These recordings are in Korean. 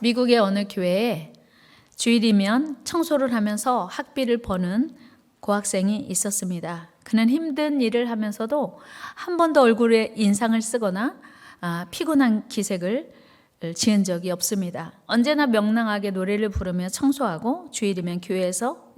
미국의 어느 교회에 주일이면 청소를 하면서 학비를 버는 고학생이 있었습니다. 그는 힘든 일을 하면서도 한 번도 얼굴에 인상을 쓰거나 피곤한 기색을 지은 적이 없습니다. 언제나 명랑하게 노래를 부르며 청소하고 주일이면 교회에서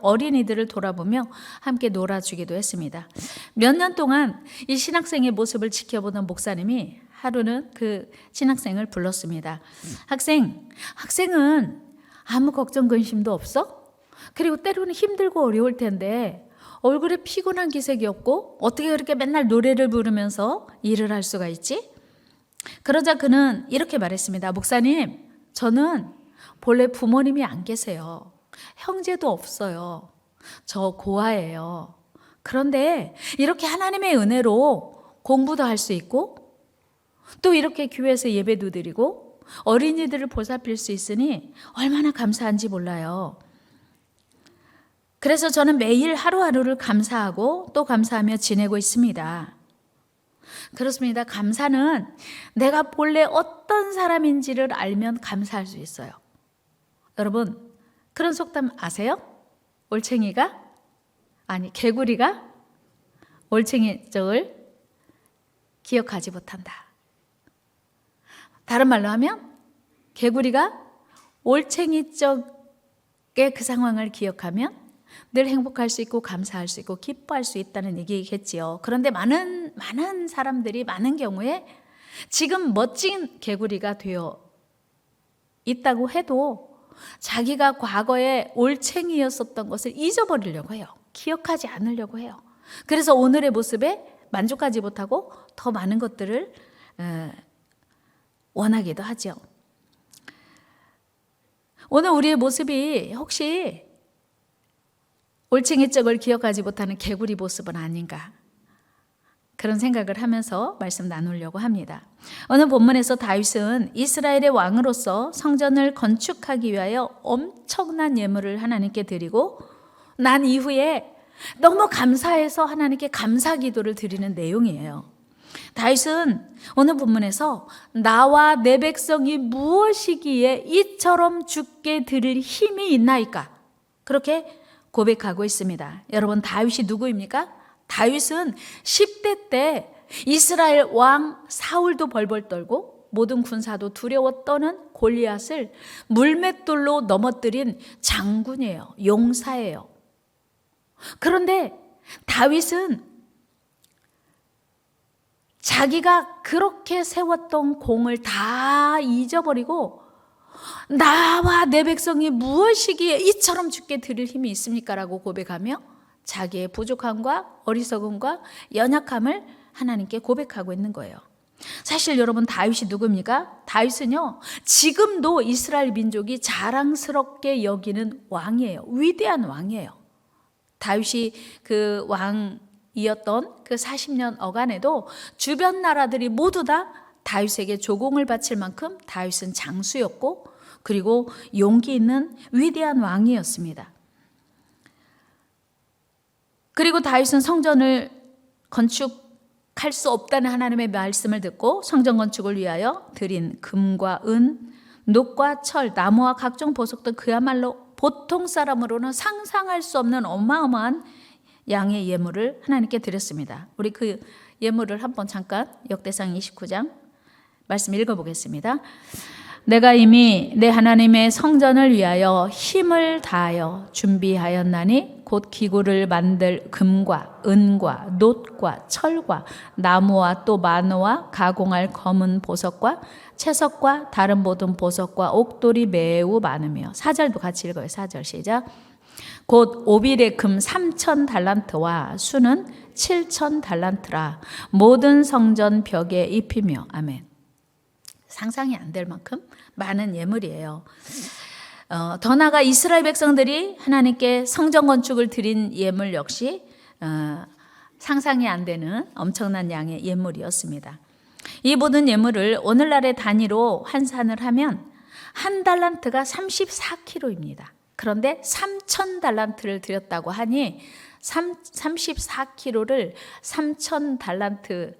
어린이들을 돌아보며 함께 놀아주기도 했습니다. 몇 년 동안 이 신학생의 모습을 지켜보던 목사님이 하루는 그 신학생을 불렀습니다. 학생은 아무 걱정 근심도 없어? 그리고 때로는 힘들고 어려울 텐데 얼굴에 피곤한 기색이 없고 어떻게 그렇게 맨날 노래를 부르면서 일을 할 수가 있지? 그러자 그는 이렇게 말했습니다. 목사님, 저는 본래 부모님이 안 계세요. 형제도 없어요. 저 고아예요. 그런데 이렇게 하나님의 은혜로 공부도 할 수 있고 또 이렇게 교회에서 예배도 드리고 어린이들을 보살필 수 있으니 얼마나 감사한지 몰라요. 그래서 저는 매일 하루하루를 감사하고 또 감사하며 지내고 있습니다. 그렇습니다. 감사는 내가 본래 어떤 사람인지를 알면 감사할 수 있어요. 여러분, 그런 속담 아세요? 개구리가 올챙이 쪽을 기억하지 못한다. 다른 말로 하면 개구리가 올챙이 쪽의 그 상황을 기억하면 늘 행복할 수 있고 감사할 수 있고 기뻐할 수 있다는 얘기겠지요. 그런데 많은 사람들이 많은 경우에 지금 멋진 개구리가 되어 있다고 해도 자기가 과거에 올챙이였었던 것을 잊어버리려고 해요. 기억하지 않으려고 해요. 그래서 오늘의 모습에 만족하지 못하고 더 많은 것들을 원하기도 하죠. 오늘 우리의 모습이 혹시 올챙이 쪽을 기억하지 못하는 개구리 모습은 아닌가, 그런 생각을 하면서 말씀 나누려고 합니다. 오늘 본문에서 다윗은 이스라엘의 왕으로서 성전을 건축하기 위하여 엄청난 예물을 하나님께 드리고 난 이후에 너무 감사해서 하나님께 감사 기도를 드리는 내용이에요. 다윗은 오늘 본문에서 나와 내 백성이 무엇이기에 이처럼 죽게 드릴 힘이 있나이까, 그렇게 고백하고 있습니다. 여러분, 다윗이 누구입니까? 다윗은 10대 때 이스라엘 왕 사울도 벌벌 떨고 모든 군사도 두려워 떠는 골리앗을 물맷돌로 넘어뜨린 장군이에요. 용사예요. 그런데 다윗은 자기가 그렇게 세웠던 공을 다 잊어버리고 나와 내 백성이 무엇이기에 이처럼 죽게 드릴 힘이 있습니까? 라고 고백하며 자기의 부족함과 어리석음과 연약함을 하나님께 고백하고 있는 거예요. 사실 여러분, 다윗이 누굽니까? 다윗은요, 지금도 이스라엘 민족이 자랑스럽게 여기는 왕이에요. 위대한 왕이에요. 다윗이 그 왕이었던 그 40년 어간에도 주변 나라들이 모두 다 다윗에게 조공을 바칠 만큼 다윗은 장수였고 그리고 용기 있는 위대한 왕이었습니다. 그리고 다윗은 성전을 건축할 수 없다는 하나님의 말씀을 듣고 성전 건축을 위하여 드린 금과 은, 녹과 철, 나무와 각종 보석 등 그야말로 보통 사람으로는 상상할 수 없는 어마어마한 양의 예물을 하나님께 드렸습니다. 우리 그 예물을 한번 잠깐 역대상 29장 말씀 읽어보겠습니다. 내가 이미 내 하나님의 성전을 위하여 힘을 다하여 준비하였나니 곧 기구를 만들 금과 은과 놋과 철과 나무와 또 마노와 가공할 검은 보석과 채석과 다른 모든 보석과 옥돌이 매우 많으며, 4절도 같이 읽어요. 4절 시작. 곧 오빌의 금 3,000달란트와 수는 7,000달란트라 모든 성전 벽에 입히며. 아멘. 상상이 안 될 만큼 많은 예물이에요. 더 나아가 이스라엘 백성들이 하나님께 성전 건축을 드린 예물 역시 상상이 안 되는 엄청난 양의 예물이었습니다. 이 모든 예물을 오늘날의 단위로 환산을 하면 한 달란트가 34kg입니다. 그런데 3,000달란트를 드렸다고 하니 34kg를 3,000달란트로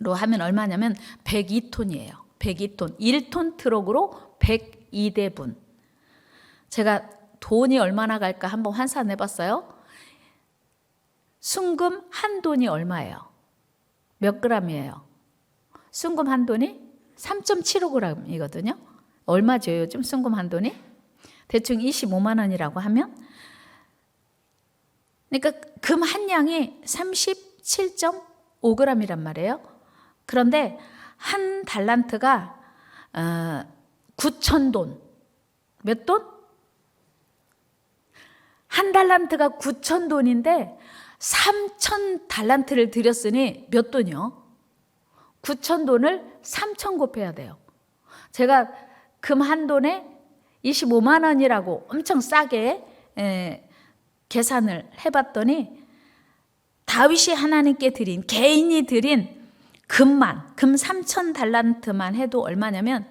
하면 얼마냐면 102톤이에요. 102톤, 1톤 트럭으로 102대분. 제가 돈이 얼마나 갈까 한번 환산해 봤어요. 순금 한 돈이 얼마예요? 몇 그램이에요? 순금 한 돈이 3.75g이거든요. 얼마죠 요즘 순금 한 돈이? 대충 25만 원이라고 하면, 그러니까 금 한 양이 37.5g이란 말이에요. 그런데 한 달란트가 9,000돈. 몇 돈? 한 달란트가 9,000돈인데 3,000달란트를 들였으니 몇 돈이요? 9,000돈을 3,000 곱해야 돼요. 제가 금 한 돈에 25만 원이라고 엄청 싸게 계산을 해봤더니 다윗이 하나님께 드린, 개인이 드린 금 3,000달란트만 해도 얼마냐면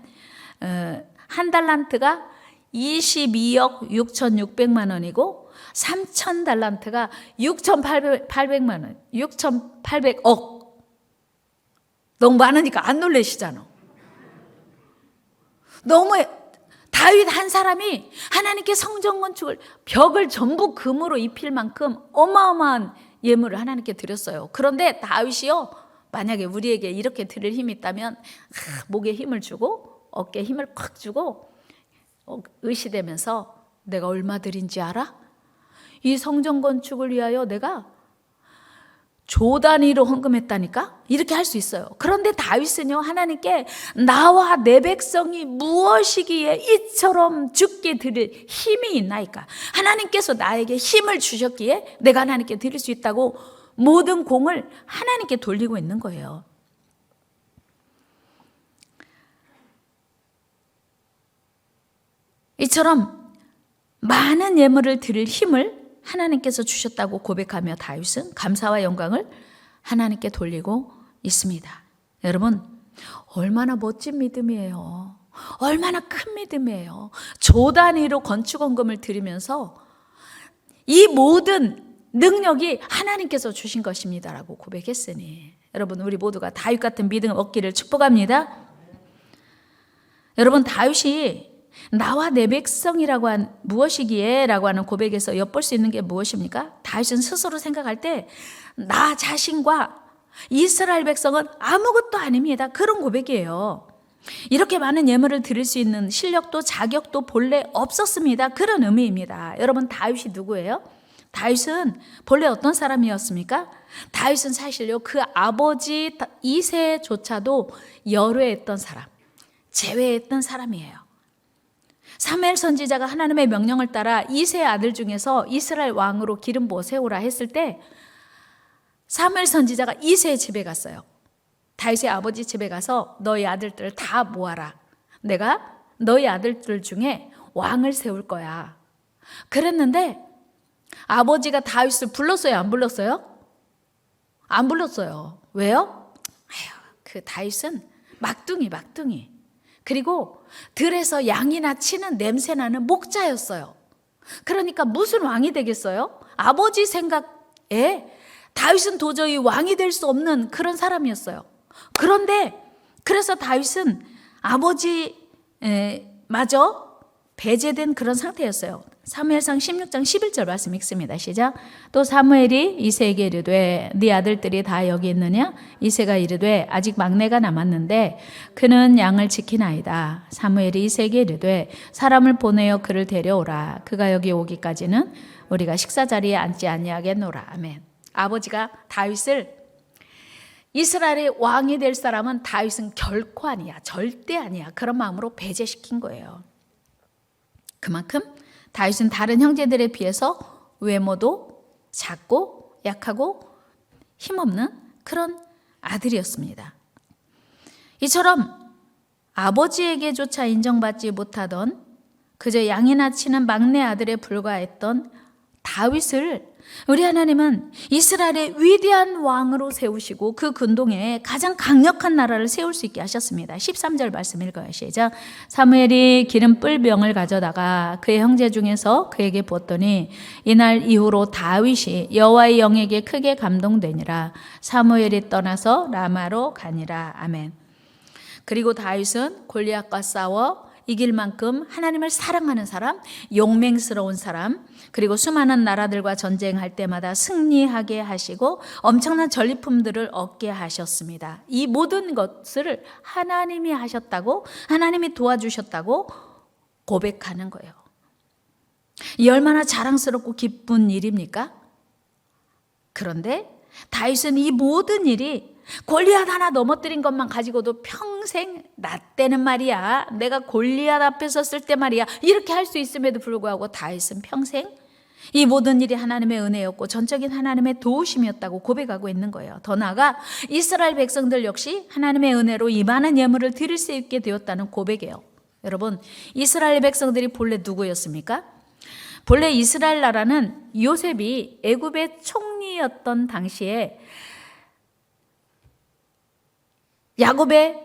한 달란트가 22억 6,600만 원이고 3,000달란트가 6,800만 원, 6,800억. 너무 많으니까 안 놀라시잖아. 너무 다윗 한 사람이 하나님께 성전 건축을, 벽을 전부 금으로 입힐 만큼 어마어마한 예물을 하나님께 드렸어요. 그런데 다윗이요, 만약에 우리에게 이렇게 드릴 힘이 있다면 목에 힘을 주고 어깨에 힘을 팍 주고 의시되면서 내가 얼마 드린지 알아? 이 성전 건축을 위하여 내가 조 단위로 헌금했다니까? 이렇게 할 수 있어요. 그런데 다윗은요, 하나님께 나와 내 백성이 무엇이기에 이처럼 죽게 드릴 힘이 있나이까? 하나님께서 나에게 힘을 주셨기에 내가 하나님께 드릴 수 있다고 모든 공을 하나님께 돌리고 있는 거예요. 이처럼 많은 예물을 드릴 힘을 하나님께서 주셨다고 고백하며 다윗은 감사와 영광을 하나님께 돌리고 있습니다. 여러분, 얼마나 멋진 믿음이에요. 얼마나 큰 믿음이에요. 조 단위로 건축원금을 드리면서 이 모든 능력이 하나님께서 주신 것입니다라고 고백했으니, 여러분, 우리 모두가 다윗 같은 믿음 얻기를 축복합니다. 여러분, 다윗이 나와 내 백성이라고 한 무엇이기에 라고 하는 고백에서 엿볼 수 있는 게 무엇입니까? 다윗은 스스로 생각할 때 나 자신과 이스라엘 백성은 아무것도 아닙니다. 그런 고백이에요. 이렇게 많은 예물을 드릴 수 있는 실력도 자격도 본래 없었습니다. 그런 의미입니다. 여러분, 다윗이 누구예요? 다윗은 본래 어떤 사람이었습니까? 다윗은 사실요, 그 아버지 이새조차도 열외했던 사람, 제외했던 사람이에요. 사무엘 선지자가 하나님의 명령을 따라 이새의 아들 중에서 이스라엘 왕으로 기름 부어 세우라 했을 때 사무엘 선지자가 이새의 집에 갔어요. 다윗의 아버지 집에 가서 너희 아들들을 다 모아라. 내가 너희 아들들 중에 왕을 세울 거야. 그랬는데 아버지가 다윗을 불렀어요? 안 불렀어요? 안 불렀어요. 왜요? 그 다윗은 막둥이. 그리고 들에서 양이나 치는 냄새나는 목자였어요. 그러니까 무슨 왕이 되겠어요? 아버지 생각에 다윗은 도저히 왕이 될 수 없는 그런 사람이었어요. 그런데 그래서 다윗은 아버지마저 배제된 그런 상태였어요. 사무엘상 16장 11절 말씀 읽습니다. 시작. 또 사무엘이 이새에게 이르되 네 아들들이 다 여기 있느냐? 이새가 이르되 아직 막내가 남았는데 그는 양을 지키나이다. 사무엘이 이새에게 이르되 사람을 보내어 그를 데려오라. 그가 여기 오기까지는 우리가 식사 자리에 앉지 아니하겠노라. 아멘. 아버지가 다윗을, 이스라엘의 왕이 될 사람은 다윗은 결코 아니야, 절대 아니야, 그런 마음으로 배제시킨 거예요. 그만큼 다윗은 다른 형제들에 비해서 외모도 작고 약하고 힘없는 그런 아들이었습니다. 이처럼 아버지에게조차 인정받지 못하던 그저 양이나 치는 막내 아들에 불과했던 다윗을 우리 하나님은 이스라엘의 위대한 왕으로 세우시고 그 근동에 가장 강력한 나라를 세울 수 있게 하셨습니다. 13절 말씀 읽어요. 시작. 사무엘이 기름 뿔병을 가져다가 그의 형제 중에서 그에게 부었더니 이날 이후로 다윗이 여호와의 영에게 크게 감동되니라. 사무엘이 떠나서 라마로 가니라. 아멘. 그리고 다윗은 골리앗과 싸워 이길 만큼 하나님을 사랑하는 사람, 용맹스러운 사람, 그리고 수많은 나라들과 전쟁할 때마다 승리하게 하시고 엄청난 전리품들을 얻게 하셨습니다. 이 모든 것을 하나님이 하셨다고, 하나님이 도와주셨다고 고백하는 거예요. 이 얼마나 자랑스럽고 기쁜 일입니까? 그런데 다윗은 이 모든 일이 골리앗 하나 넘어뜨린 것만 가지고도 평생 나 때는 말이야, 내가 골리앗 앞에 섰을 때 말이야, 이렇게 할 수 있음에도 불구하고 다윗은 평생 이 모든 일이 하나님의 은혜였고 전적인 하나님의 도우심이었다고 고백하고 있는 거예요. 더 나아가 이스라엘 백성들 역시 하나님의 은혜로 이 많은 예물을 드릴 수 있게 되었다는 고백이에요. 여러분, 이스라엘 백성들이 본래 누구였습니까? 본래 이스라엘 나라는 요셉이 애굽의 총리였던 당시에 야곱의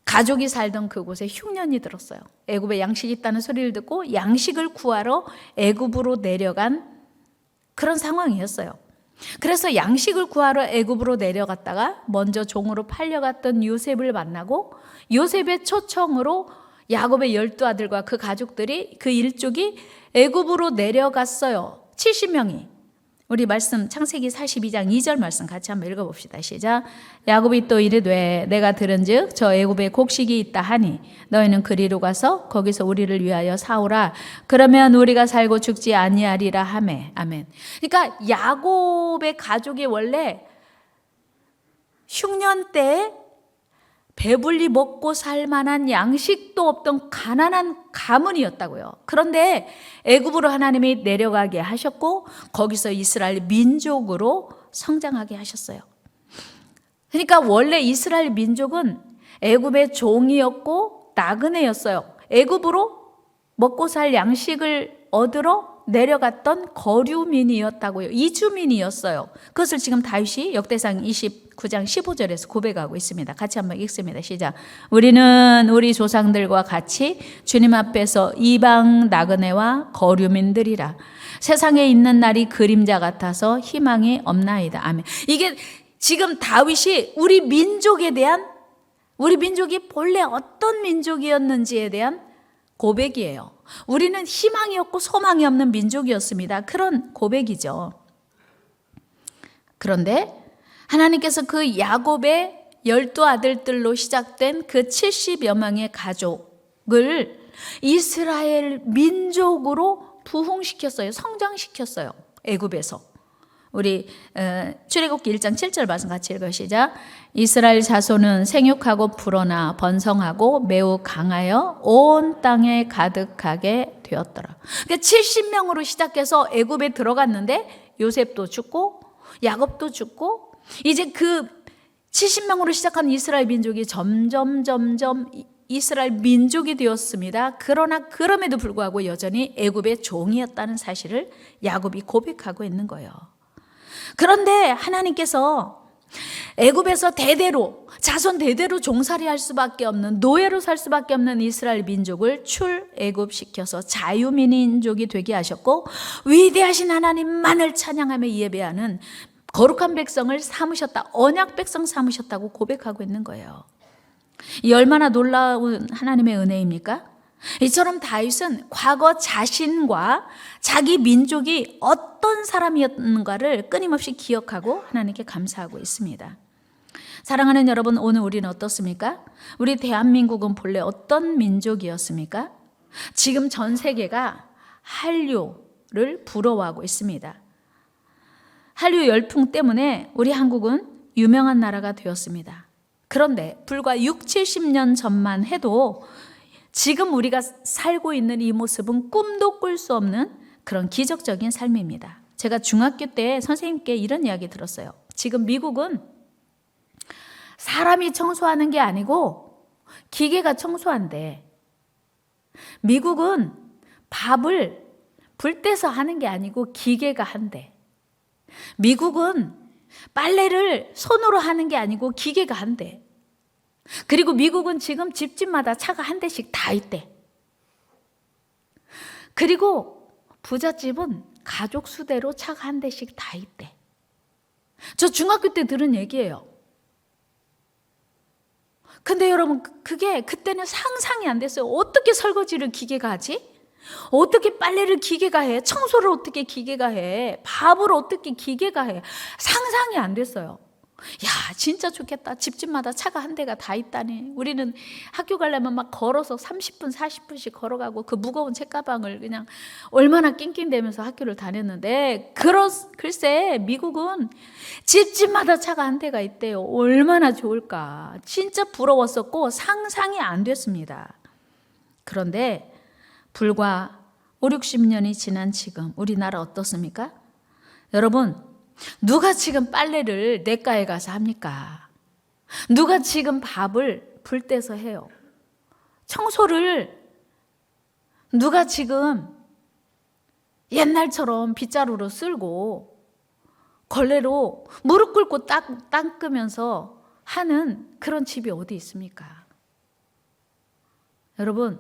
가족이 살던 그곳에 흉년이 들었어요. 애굽에 양식이 있다는 소리를 듣고 양식을 구하러 애굽으로 내려간 그런 상황이었어요. 그래서 양식을 구하러 애굽으로 내려갔다가 먼저 종으로 팔려갔던 요셉을 만나고 요셉의 초청으로 야곱의 12아들과 그 가족들이, 그 일족이 애굽으로 내려갔어요. 70명이. 우리 말씀 창세기 42장 2절 말씀 같이 한번 읽어봅시다. 시작. 야곱이 또 이르되 내가 들은즉 저 애굽에 곡식이 있다 하니 너희는 그리로 가서 거기서 우리를 위하여 사오라. 그러면 우리가 살고 죽지 아니하리라 하매. 아멘. 그러니까 야곱의 가족이 원래 흉년 때에 배불리 먹고 살 만한 양식도 없던 가난한 가문이었다고요. 그런데 애굽으로 하나님이 내려가게 하셨고 거기서 이스라엘 민족으로 성장하게 하셨어요. 그러니까 원래 이스라엘 민족은 애굽의 종이었고 나그네였어요. 애굽으로 먹고 살 양식을 얻으러 내려갔던 거류민이었다고요. 이주민이었어요. 그것을 지금 다윗이 역대상 29장 15절에서 고백하고 있습니다. 같이 한번 읽습니다. 시작. 우리는 우리 조상들과 같이 주님 앞에서 이방 나그네와 거류민들이라. 세상에 있는 날이 그림자 같아서 희망이 없나이다. 아멘. 이게 지금 다윗이 우리 민족이 본래 어떤 민족이었는지에 대한 고백이에요. 우리는 희망이 없고 소망이 없는 민족이었습니다. 그런 고백이죠. 그런데 하나님께서 그 야곱의 12아들들로 시작된 그 70여 명의 가족을 이스라엘 민족으로 부흥시켰어요. 성장시켰어요. 애굽에서. 우리 출애굽기 1장 7절 말씀 같이 읽으시자. 이스라엘 자손은 생육하고 불어나 번성하고 매우 강하여 온 땅에 가득하게 되었더라. 그러니까 70명으로 시작해서 애굽에 들어갔는데 요셉도 죽고 야곱도 죽고 이제 그 70명으로 시작한 이스라엘 민족이 점점 이스라엘 민족이 되었습니다. 그러나 그럼에도 불구하고 여전히 애굽의 종이었다는 사실을 야곱이 고백하고 있는 거예요. 그런데 하나님께서 애굽에서 자손 대대로 종살이할 수밖에 없는, 노예로 살 수밖에 없는 이스라엘 민족을 출애굽시켜서 자유민족이 되게 하셨고 위대하신 하나님만을 찬양하며 예배하는 거룩한 백성을 삼으셨다, 언약 백성 삼으셨다고 고백하고 있는 거예요. 이 얼마나 놀라운 하나님의 은혜입니까? 이처럼 다윗은 과거 자신과 자기 민족이 어떤 사람이었는가를 끊임없이 기억하고 하나님께 감사하고 있습니다. 사랑하는 여러분, 오늘 우리는 어떻습니까? 우리 대한민국은 본래 어떤 민족이었습니까? 지금 전 세계가 한류를 부러워하고 있습니다. 한류 열풍 때문에 우리 한국은 유명한 나라가 되었습니다. 그런데 불과 60-70년 전만 해도 지금 우리가 살고 있는 이 모습은 꿈도 꿀 수 없는 그런 기적적인 삶입니다. 제가 중학교 때 선생님께 이런 이야기 들었어요. 지금 미국은 사람이 청소하는 게 아니고 기계가 청소한대. 미국은 밥을 불 때서 하는 게 아니고 기계가 한대. 미국은 빨래를 손으로 하는 게 아니고 기계가 한대. 그리고 미국은 지금 집집마다 차가 한 대씩 다 있대. 그리고 부잣집은 가족 수대로 차가 한 대씩 다 있대. 저 중학교 때 들은 얘기예요. 근데 여러분, 그게 그때는 상상이 안 됐어요. 어떻게 설거지를 기계가 하지? 어떻게 빨래를 기계가 해? 청소를 어떻게 기계가 해? 밥을 어떻게 기계가 해? 상상이 안 됐어요. 야, 진짜 좋겠다. 집집마다 차가 한 대가 다 있다니. 우리는 학교 가려면 막 걸어서 30분, 40분씩 걸어가고 그 무거운 책가방을 그냥 얼마나 낑낑대면서 학교를 다녔는데, 글쎄 미국은 집집마다 차가 한 대가 있대요. 얼마나 좋을까. 진짜 부러웠었고 상상이 안 됐습니다. 그런데 불과 5, 60년이 지난 지금 우리나라 어떻습니까? 여러분, 누가 지금 빨래를 냇가에 가서 합니까? 누가 지금 밥을 불 때서 해요? 청소를 누가 지금 옛날처럼 빗자루로 쓸고 걸레로 무릎 꿇고 닦으면서 하는 그런 집이 어디 있습니까? 여러분,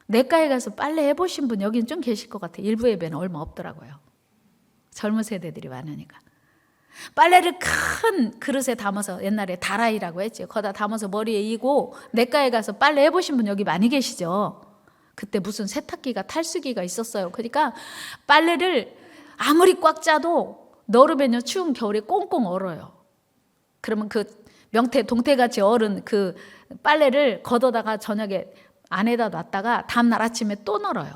냇가에 가서 빨래 해보신 분 여기는 좀 계실 것 같아요. 일부 예배는 얼마 없더라고요. 젊은 세대들이 많으니까. 빨래를 큰 그릇에 담아서, 옛날에 다라이라고 했죠. 거기다 담아서 머리에 이고 냇가에 가서 빨래 해보신 분 여기 많이 계시죠. 그때 무슨 세탁기가 탈수기가 있었어요. 그러니까 빨래를 아무리 꽉 짜도 넣으면요 추운 겨울에 꽁꽁 얼어요. 그러면 그 명태 동태같이 얼은 그 빨래를 걷어다가 저녁에 안에다 놨다가 다음날 아침에 또 널어요.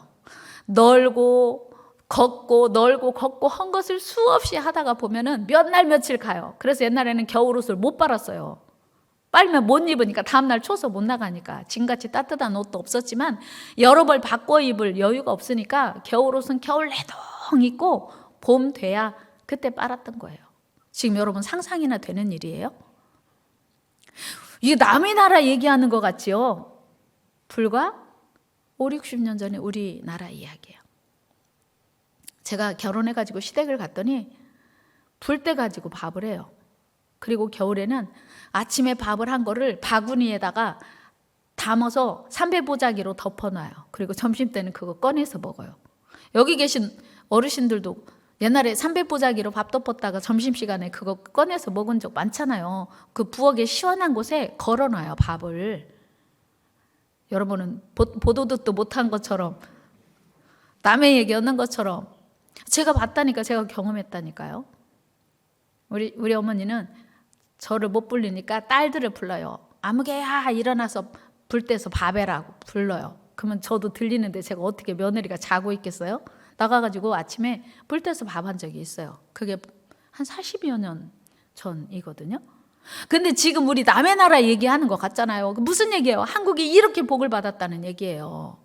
널고 걷고 널고 걷고 한 것을 수없이 하다가 보면은 몇 날 며칠 가요. 그래서 옛날에는 겨울옷을 못 빨았어요. 빨면 못 입으니까 다음날 추워서 못 나가니까. 지금같이 따뜻한 옷도 없었지만 여러 벌 바꿔 입을 여유가 없으니까 겨울옷은 겨울 내동 입고 봄 돼야 그때 빨았던 거예요. 지금 여러분 상상이나 되는 일이에요? 이게 남의 나라 얘기하는 것 같지요? 불과 5, 60년 전에 우리나라 이야기예요. 제가 결혼해가지고 시댁을 갔더니 불대 가지고 밥을 해요. 그리고 겨울에는 아침에 밥을 한 거를 바구니에다가 담아서 삼배보자기로 덮어놔요. 그리고 점심 때는 그거 꺼내서 먹어요. 여기 계신 어르신들도 옛날에 삼배보자기로 밥 덮었다가 점심시간에 그거 꺼내서 먹은 적 많잖아요. 그 부엌에 시원한 곳에 걸어놔요, 밥을. 여러분은 보도 듣도 못한 것처럼 남의 얘기 얻는 것처럼 제가 봤다니까, 제가 경험했다니까요. 우리 어머니는 저를 못 불리니까 딸들을 불러요. 아무개야 일어나서 불 때서 밥 해라고 불러요. 그러면 저도 들리는데 제가 어떻게 며느리가 자고 있겠어요? 나가가지고 아침에 불 때서 밥 한 적이 있어요. 그게 한 40여 년 전이거든요. 근데 지금 우리 남의 나라 얘기하는 것 같잖아요. 무슨 얘기예요? 한국이 이렇게 복을 받았다는 얘기예요.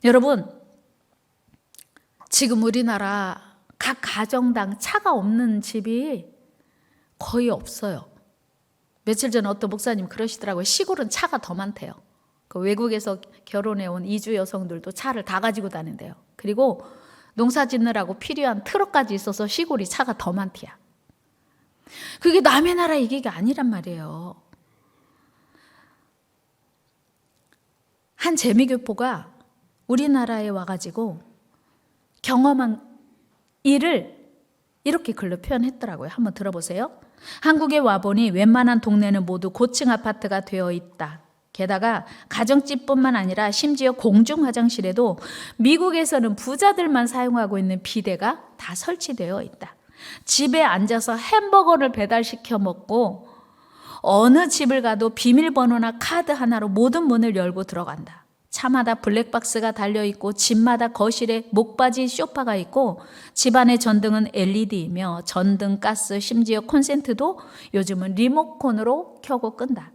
여러분, 지금 우리나라 각 가정당 차가 없는 집이 거의 없어요. 며칠 전에 어떤 목사님 그러시더라고요. 시골은 차가 더 많대요. 그 외국에서 결혼해 온 이주 여성들도 차를 다 가지고 다닌대요. 그리고 농사 짓느라고 필요한 트럭까지 있어서 시골이 차가 더 많대요. 그게 남의 나라 얘기가 아니란 말이에요. 한 재미교포가 우리나라에 와가지고 경험한 일을 이렇게 글로 표현했더라고요. 한번 들어보세요. 한국에 와보니 웬만한 동네는 모두 고층 아파트가 되어 있다. 게다가 가정집뿐만 아니라 심지어 공중 화장실에도 미국에서는 부자들만 사용하고 있는 비데가 다 설치되어 있다. 집에 앉아서 햄버거를 배달시켜 먹고 어느 집을 가도 비밀번호나 카드 하나로 모든 문을 열고 들어간다. 차마다 블랙박스가 달려있고 집마다 거실에 목바지 소파가 있고 집안의 전등은 LED이며 전등, 가스, 심지어 콘센트도 요즘은 리모컨으로 켜고 끈다.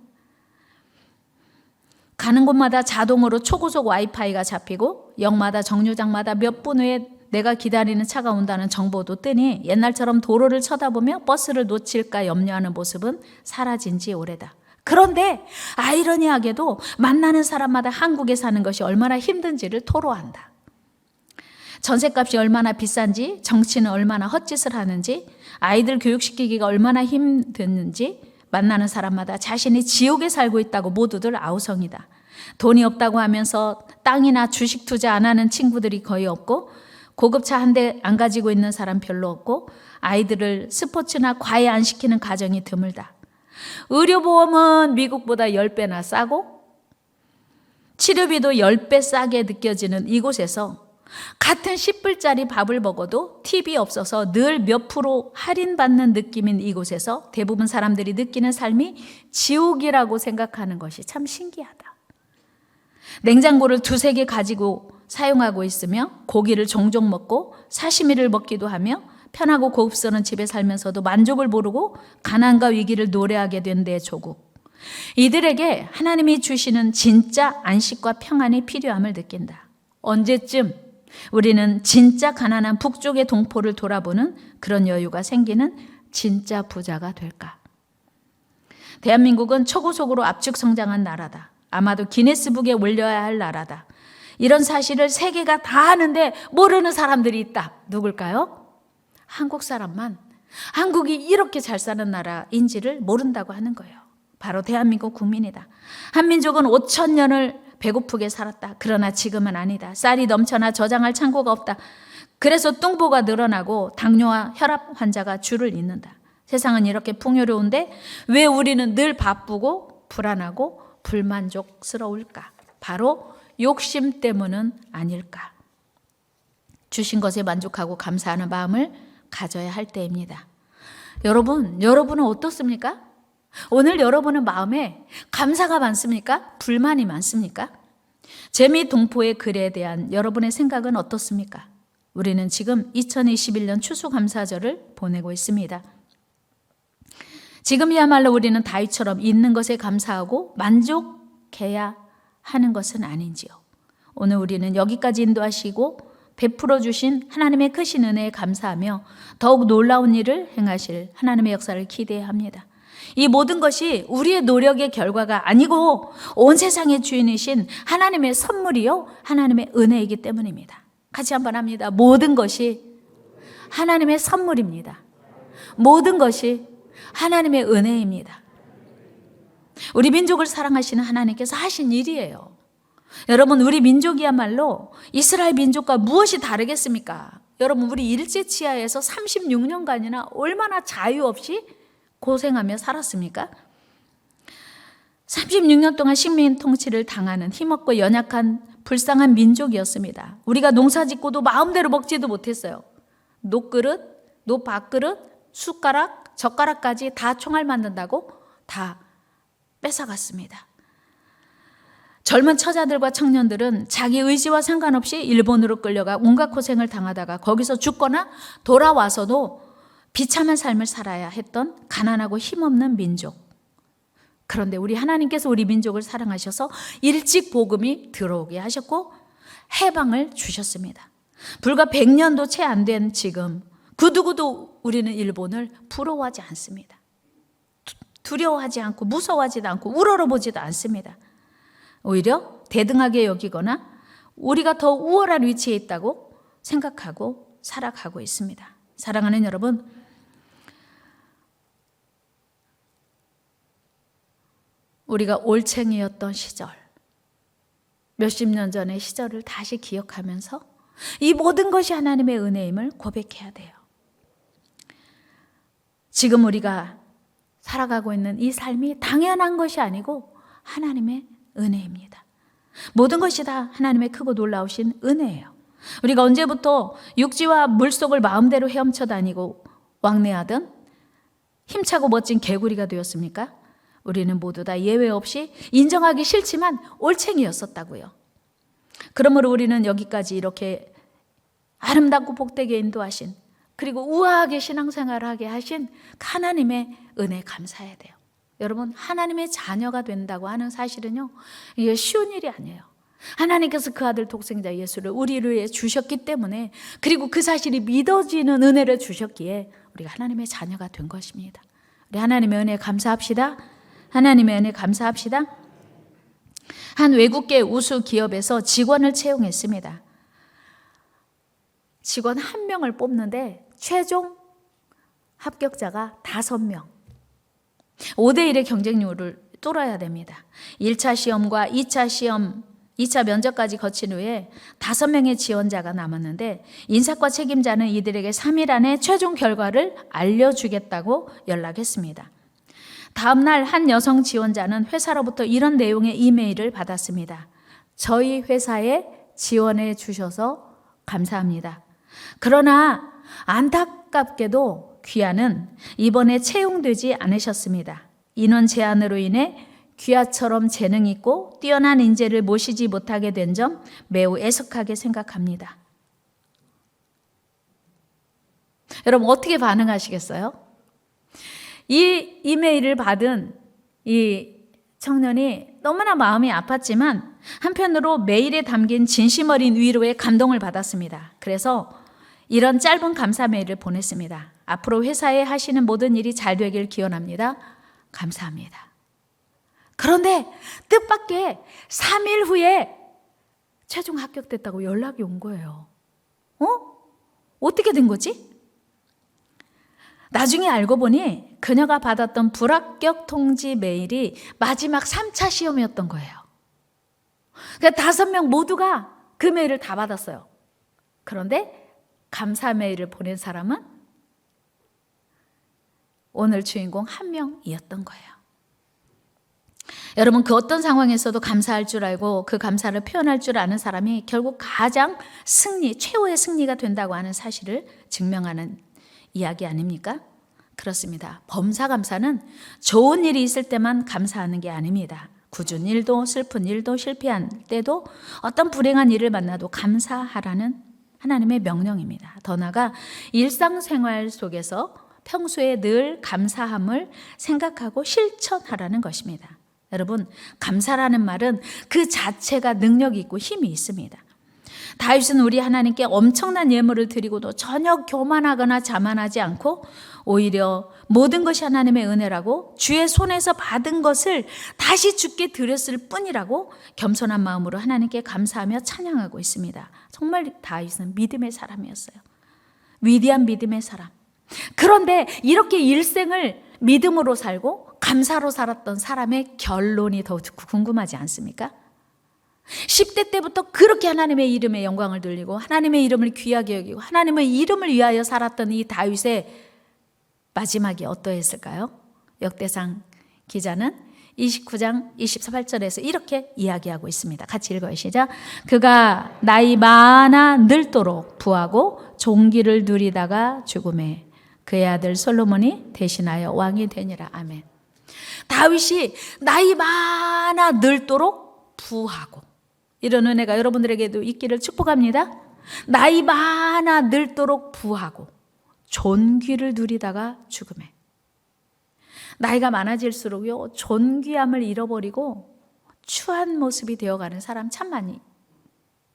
가는 곳마다 자동으로 초고속 와이파이가 잡히고 역마다 정류장마다 몇 분 후에 내가 기다리는 차가 온다는 정보도 뜨니 옛날처럼 도로를 쳐다보며 버스를 놓칠까 염려하는 모습은 사라진 지 오래다. 그런데 아이러니하게도 만나는 사람마다 한국에 사는 것이 얼마나 힘든지를 토로한다. 전셋값이 얼마나 비싼지, 정치는 얼마나 헛짓을 하는지, 아이들 교육시키기가 얼마나 힘드는지 만나는 사람마다 자신이 지옥에 살고 있다고 모두들 아우성이다. 돈이 없다고 하면서 땅이나 주식 투자 안 하는 친구들이 거의 없고 고급차 한 대 안 가지고 있는 사람 별로 없고 아이들을 스포츠나 과외 안 시키는 가정이 드물다. 의료보험은 미국보다 10배나 싸고 치료비도 10배 싸게 느껴지는 이곳에서 같은 10불짜리 밥을 먹어도 팁이 없어서 늘 몇 프로 할인받는 느낌인 이곳에서 대부분 사람들이 느끼는 삶이 지옥이라고 생각하는 것이 참 신기하다. 냉장고를 2-3개 가지고 사용하고 있으며 고기를 종종 먹고 사시미를 먹기도 하며 편하고 고급스러운 집에 살면서도 만족을 모르고 가난과 위기를 노래하게 된 내 조국. 이들에게 하나님이 주시는 진짜 안식과 평안이 필요함을 느낀다. 언제쯤 우리는 진짜 가난한 북쪽의 동포를 돌아보는 그런 여유가 생기는 진짜 부자가 될까? 대한민국은 초고속으로 압축 성장한 나라다. 아마도 기네스북에 올려야 할 나라다. 이런 사실을 세계가 다 아는데 모르는 사람들이 있다. 누굴까요? 한국 사람만 한국이 이렇게 잘 사는 나라인지를 모른다고 하는 거예요. 바로 대한민국 국민이다. 한민족은 5,000년을 배고프게 살았다. 그러나 지금은 아니다. 쌀이 넘쳐나 저장할 창고가 없다. 그래서 뚱보가 늘어나고 당뇨와 혈압 환자가 줄을 잇는다. 세상은 이렇게 풍요로운데 왜 우리는 늘 바쁘고 불안하고 불만족스러울까? 바로 욕심 때문은 아닐까? 주신 것에 만족하고 감사하는 마음을 가져야 할 때입니다. 여러분은 어떻습니까? 오늘 여러분의 마음에 감사가 많습니까? 불만이 많습니까? 재미 동포의 글에 대한 여러분의 생각은 어떻습니까? 우리는 지금 2021년 추수감사절을 보내고 있습니다. 지금이야말로 우리는 다윗처럼 있는 것에 감사하고 만족해야 하는 것은 아닌지요. 오늘 우리는 여기까지 인도하시고 베풀어 주신 하나님의 크신 은혜에 감사하며 더욱 놀라운 일을 행하실 하나님의 역사를 기대합니다. 이 모든 것이 우리의 노력의 결과가 아니고 온 세상의 주인이신 하나님의 선물이요 하나님의 은혜이기 때문입니다. 같이 한번 합니다. 모든 것이 하나님의 선물입니다. 모든 것이 하나님의 은혜입니다. 우리 민족을 사랑하시는 하나님께서 하신 일이에요. 여러분, 우리 민족이야말로 이스라엘 민족과 무엇이 다르겠습니까? 여러분, 우리 일제치하에서 36년간이나 얼마나 자유 없이 고생하며 살았습니까? 36년 동안 식민 통치를 당하는 힘없고 연약한 불쌍한 민족이었습니다. 우리가 농사 짓고도 마음대로 먹지도 못했어요. 녹그릇, 녹밥그릇, 숟가락, 젓가락까지 다 총알 맞는다고 다 뺏어갔습니다. 젊은 처자들과 청년들은 자기 의지와 상관없이 일본으로 끌려가 온갖 고생을 당하다가 거기서 죽거나 돌아와서도 비참한 삶을 살아야 했던 가난하고 힘없는 민족. 그런데 우리 하나님께서 우리 민족을 사랑하셔서 일찍 복음이 들어오게 하셨고 해방을 주셨습니다. 불과 100년도 채 안 된 지금 그 누구도 우리는 일본을 부러워하지 않습니다. 두려워하지 않고 무서워하지도 않고 우러러보지도 않습니다. 오히려 대등하게 여기거나 우리가 더 우월한 위치에 있다고 생각하고 살아가고 있습니다. 사랑하는 여러분, 우리가 올챙이였던 시절, 몇십 년 전의 시절을 다시 기억하면서 이 모든 것이 하나님의 은혜임을 고백해야 돼요. 지금 우리가 살아가고 있는 이 삶이 당연한 것이 아니고 하나님의 은혜입니다. 모든 것이 다 하나님의 크고 놀라우신 은혜예요. 우리가 언제부터 육지와 물속을 마음대로 헤엄쳐 다니고 왕래하던 힘차고 멋진 개구리가 되었습니까? 우리는 모두 다 예외 없이 인정하기 싫지만 올챙이였었다고요. 그러므로 우리는 여기까지 이렇게 아름답고 복되게 인도하신, 그리고 우아하게 신앙생활을 하게 하신 하나님의 은혜에 감사해야 돼요. 여러분, 하나님의 자녀가 된다고 하는 사실은요, 이게 쉬운 일이 아니에요. 하나님께서 그 아들 독생자 예수를 우리를 위해 주셨기 때문에, 그리고 그 사실이 믿어지는 은혜를 주셨기에 우리가 하나님의 자녀가 된 것입니다. 우리 하나님의 은혜에 감사합시다. 하나님의 은혜에 감사합시다. 한 외국계 우수 기업에서 직원을 채용했습니다. 직원 1명을 뽑는데 최종 합격자가 5명. 5대1의 경쟁률을 뚫어야 됩니다. 1차 시험과 2차 시험, 2차 면접까지 거친 후에 5명의 지원자가 남았는데 인사과 책임자는 이들에게 3일 안에 최종 결과를 알려주겠다고 연락했습니다. 다음날 한 여성 지원자는 회사로부터 이런 내용의 이메일을 받았습니다. 저희 회사에 지원해 주셔서 감사합니다. 그러나 안타깝게도 귀하는 이번에 채용되지 않으셨습니다. 인원 제한으로 인해 귀하처럼 재능 있고 뛰어난 인재를 모시지 못하게 된 점 매우 애석하게 생각합니다. 여러분 어떻게 반응하시겠어요? 이 이메일을 받은 이 청년이 너무나 마음이 아팠지만 한편으로 메일에 담긴 진심 어린 위로에 감동을 받았습니다. 그래서 이런 짧은 감사 메일을 보냈습니다. 앞으로 회사에 하시는 모든 일이 잘 되길 기원합니다. 감사합니다. 그런데 뜻밖의 3일 후에 최종 합격됐다고 연락이 온 거예요. 어떻게 된 거지? 나중에 알고 보니 그녀가 받았던 불합격 통지 메일이 마지막 3차 시험이었던 거예요. 그러니까 5명 모두가 그 메일을 다 받았어요. 그런데 감사 메일을 보낸 사람은 오늘 주인공 1명이었던 거예요. 여러분 그 어떤 상황에서도 감사할 줄 알고 그 감사를 표현할 줄 아는 사람이 결국 가장 최후의 승리가 된다고 하는 사실을 증명하는 이야기 아닙니까? 그렇습니다. 범사감사는 좋은 일이 있을 때만 감사하는 게 아닙니다. 굳은 일도 슬픈 일도 실패한 때도 어떤 불행한 일을 만나도 감사하라는 하나님의 명령입니다. 더 나아가 일상생활 속에서 평소에 늘 감사함을 생각하고 실천하라는 것입니다. 여러분 감사라는 말은 그 자체가 능력이 있고 힘이 있습니다. 다윗은 우리 하나님께 엄청난 예물을 드리고도 전혀 교만하거나 자만하지 않고 오히려 모든 것이 하나님의 은혜라고 주의 손에서 받은 것을 다시 주께 드렸을 뿐이라고 겸손한 마음으로 하나님께 감사하며 찬양하고 있습니다. 정말 다윗은 믿음의 사람이었어요. 위대한 믿음의 사람. 그런데 이렇게 일생을 믿음으로 살고 감사로 살았던 사람의 결론이 더 궁금하지 않습니까? 10대 때부터 그렇게 하나님의 이름에 영광을 돌리고 하나님의 이름을 귀하게 여기고 하나님의 이름을 위하여 살았던 이 다윗의 마지막이 어떠했을까요? 역대상 기자는 29장 28절에서 이렇게 이야기하고 있습니다. 같이 읽어요. 시작. 그가 나이 많아 늙도록 부하고 종기를 누리다가 죽음에 그의 아들 솔로몬이 대신하여 왕이 되니라. 아멘. 다윗이 나이 많아 늙도록 부하고 이런 은혜가 여러분들에게도 있기를 축복합니다. 나이 많아 늙도록 부하고 존귀를 누리다가 죽음에. 나이가 많아질수록요 존귀함을 잃어버리고 추한 모습이 되어가는 사람 참 많이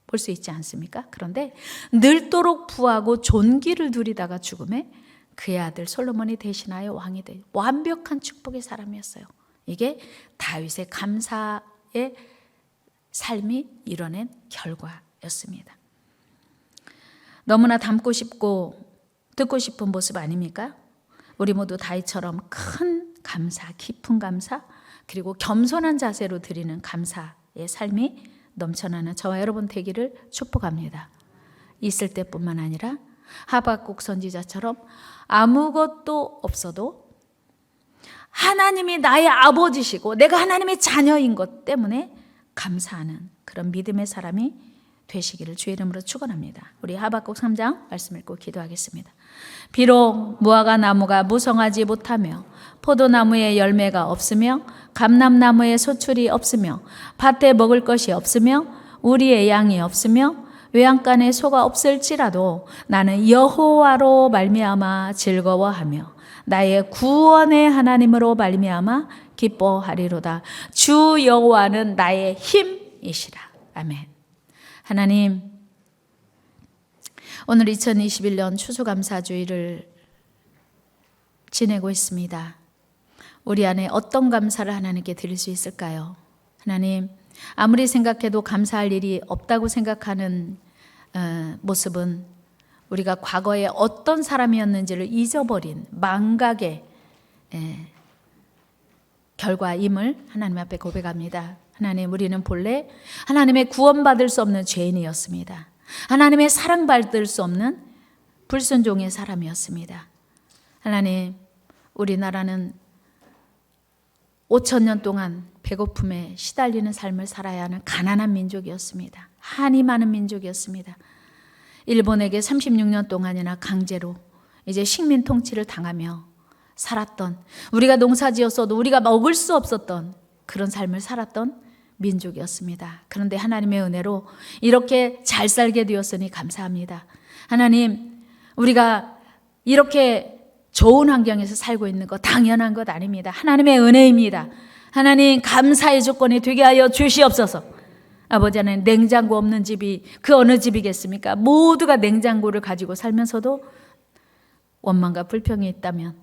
볼 수 있지 않습니까? 그런데 늙도록 부하고 존귀를 누리다가 죽음에 그의 아들 솔로몬이 대신하여 왕이 돼 완벽한 축복의 사람이었어요. 이게 다윗의 감사의 삶이 이뤄낸 결과였습니다. 너무나 닮고 싶고 듣고 싶은 모습 아닙니까? 우리 모두 다윗처럼 큰 감사, 깊은 감사, 그리고 겸손한 자세로 드리는 감사의 삶이 넘쳐나는 저와 여러분 되기를 축복합니다. 있을 때뿐만 아니라 하박국 선지자처럼 아무것도 없어도 하나님이 나의 아버지시고 내가 하나님의 자녀인 것 때문에 감사하는 그런 믿음의 사람이 되시기를 주의 이름으로 축원합니다. 우리 하박국 3장 말씀 읽고 기도하겠습니다. 비록 무화과 나무가 무성하지 못하며 포도나무에 열매가 없으며 감람나무에 소출이 없으며 밭에 먹을 것이 없으며 우리의 양이 없으며 외양간에 소가 없을지라도 나는 여호와로 말미암아 즐거워하며 나의 구원의 하나님으로 말미암아 기뻐하리로다. 주 여호와는 나의 힘이시라. 아멘. 하나님, 오늘 2021년 추수감사주의를 지내고 있습니다. 우리 안에 어떤 감사를 하나님께 드릴 수 있을까요? 하나님, 아무리 생각해도 감사할 일이 없다고 생각하는 모습은 우리가 과거에 어떤 사람이었는지를 잊어버린 망각의 결과임을 하나님 앞에 고백합니다. 하나님, 우리는 본래 하나님의 구원받을 수 없는 죄인이었습니다. 하나님의 사랑받을 수 없는 불순종의 사람이었습니다. 하나님, 우리나라는 5천 년 동안 배고픔에 시달리는 삶을 살아야 하는 가난한 민족이었습니다. 한이 많은 민족이었습니다. 일본에게 36년 동안이나 강제로 이제 식민 통치를 당하며 살았던, 우리가 농사지었어도 우리가 먹을 수 없었던 그런 삶을 살았던 민족이었습니다. 그런데 하나님의 은혜로 이렇게 잘 살게 되었으니 감사합니다. 하나님, 우리가 이렇게 좋은 환경에서 살고 있는 것 당연한 것 아닙니다. 하나님의 은혜입니다. 하나님, 감사의 조건이 되게 하여 주시옵소서. 아버지 하나님, 냉장고 없는 집이 그 어느 집이겠습니까? 모두가 냉장고를 가지고 살면서도 원망과 불평이 있다면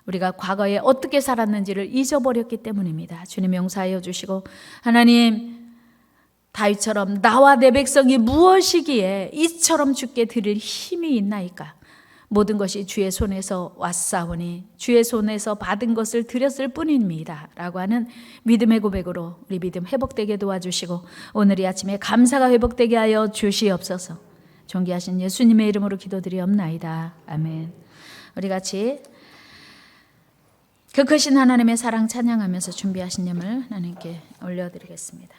우리가 과거에 어떻게 살았는지를 잊어버렸기 때문입니다. 주님 용서하여 주시고, 하나님, 다윗처럼 나와 내 백성이 무엇이기에 이처럼 주께 드릴 힘이 있나이까? 모든 것이 주의 손에서 왔사오니 주의 손에서 받은 것을 드렸을 뿐입니다 라고 하는 믿음의 고백으로 우리 믿음 회복되게 도와주시고, 오늘 이 아침에 감사가 회복되게 하여 주시옵소서. 존귀하신 예수님의 이름으로 기도드리옵나이다. 아멘. 우리 같이 그 크신 하나님의 사랑 찬양하면서 준비하신 예물 하나님께 올려드리겠습니다.